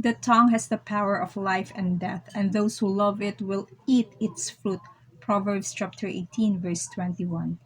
The tongue has the power of life and death, and those who love it will eat its fruit. Proverbs chapter 18, verse 21.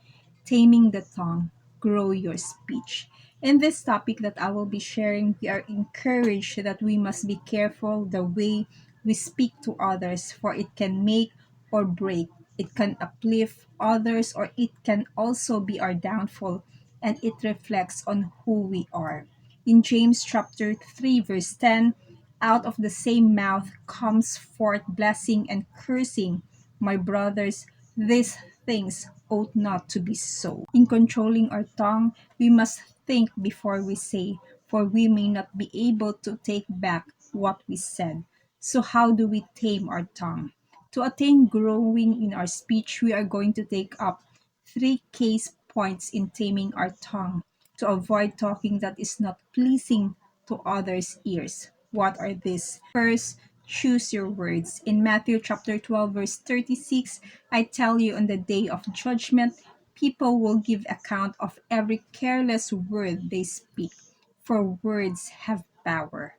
Taming the tongue, grow your speech. In this topic that I will be sharing, we are encouraged that we must be careful the way we speak to others, for it can make or break. It can uplift others, or it can also be our downfall, and it reflects on who we are. In James chapter 3 verse 10, out of the same mouth comes forth blessing and cursing. My brothers, these things ought not to be so. In controlling our tongue, we must think before we say, for we may not be able to take back what we said. So how do we tame our tongue? To attain growing in our speech, we are going to take up three case points in taming our tongue to avoid talking that is not pleasing to others' ears. What are these? First, choose your words. In Matthew chapter 12 verse 36, I tell you, on the day of judgment, people will give account of every careless word they speak, for words have power.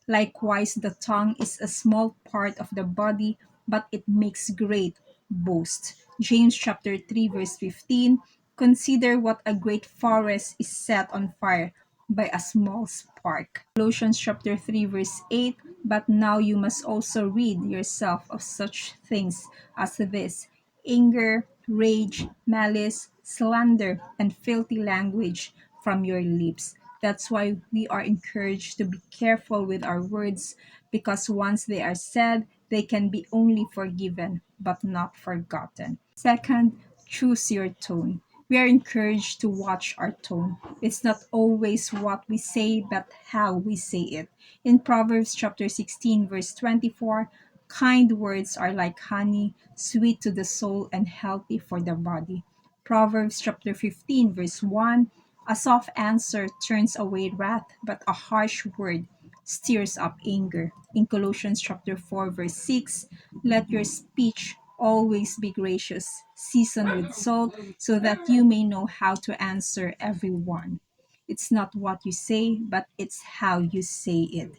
Likewise, the tongue is a small part of the body, but it makes great boast. James chapter 3 verse 15, consider what a great forest is set on fire by a small spark. Colossians chapter 3 verse 8, but now you must also rid yourself of such things as this: anger, rage, malice, slander, and filthy language from your lips. That's why we are encouraged to be careful with our words, because once they are said, they can be only forgiven but not forgotten. Second, choose your tone. We are encouraged to watch our tone. It's not always what we say, but how we say it. In Proverbs chapter 16, verse 24, kind words are like honey, sweet to the soul and healthy for the body. Proverbs chapter 15, verse 1, a soft answer turns away wrath, but a harsh word stirs up anger. In Colossians chapter 4, verse 6, let your speech always be gracious, seasoned with salt, so that you may know how to answer everyone. It's not what you say, but it's how you say it.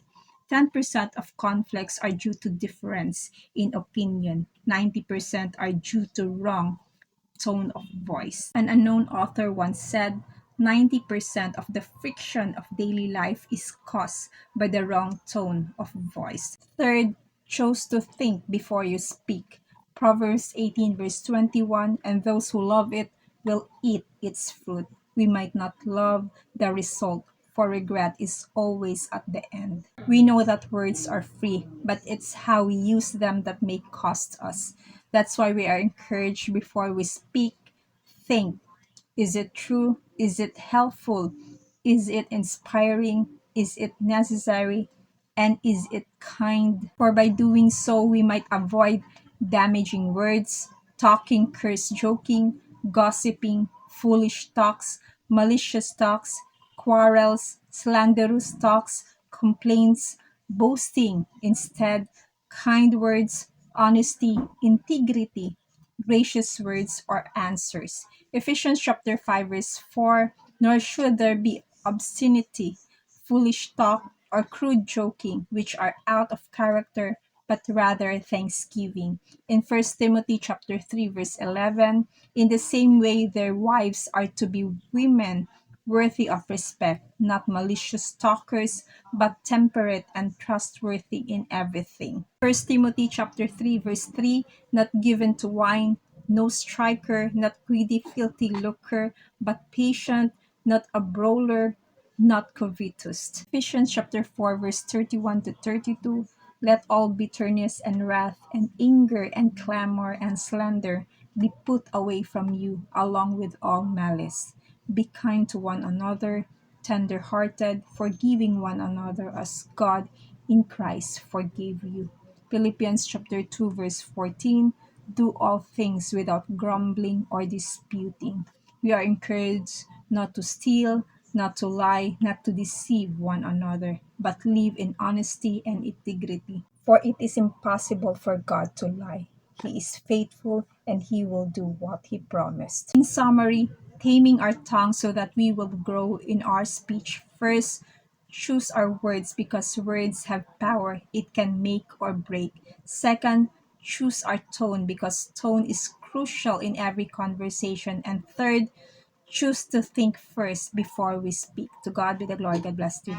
10% of conflicts are due to difference in opinion. 90% are due to wrong tone of voice. An unknown author once said, 90% of the friction of daily life is caused by the wrong tone of voice. Third, choose to think before you speak. Proverbs 18 verse 21, and those who love it will eat its fruit. We might not love the result, for regret is always at the end. We know that words are free, but it's how we use them that may cost us. That's why we are encouraged before we speak, think. Is it true? Is it helpful? Is it inspiring? Is it necessary? And is it kind? For by doing so, we might avoid damaging words, talking, curse, joking, gossiping, foolish talks, malicious talks, quarrels, slanderous talks, complaints, boasting. Instead, kind words, honesty, integrity, gracious words or answers. Ephesians chapter 5 verse 4, nor should there be obscenity, foolish talk, or crude joking, which are out of character, but rather thanksgiving. In First Timothy chapter 3 verse 11, in the same way their wives are to be women worthy of respect, not malicious talkers, but temperate and trustworthy in everything. First Timothy chapter 3 verse 3, not given to wine, no striker, not greedy, filthy lucre, but patient, not a brawler, not covetous. Ephesians chapter 4 verse 31 to 32, let all bitterness and wrath and anger and clamor and slander be put away from you, along with all malice. Be kind to one another, tender hearted, forgiving one another as God in Christ forgave you. Philippians chapter 2 verse 14, do all things without grumbling or disputing. We are encouraged not to steal, not to lie, not to deceive one another, but live in honesty and integrity. For it is impossible for God to lie. He is faithful and he will do what he promised. In summary, taming our tongue so that we will grow in our speech. First, choose our words because words have power. It can make or break. Second, choose our tone because tone is crucial in every conversation. And third, choose to think first before we speak. To God be the glory. God bless you.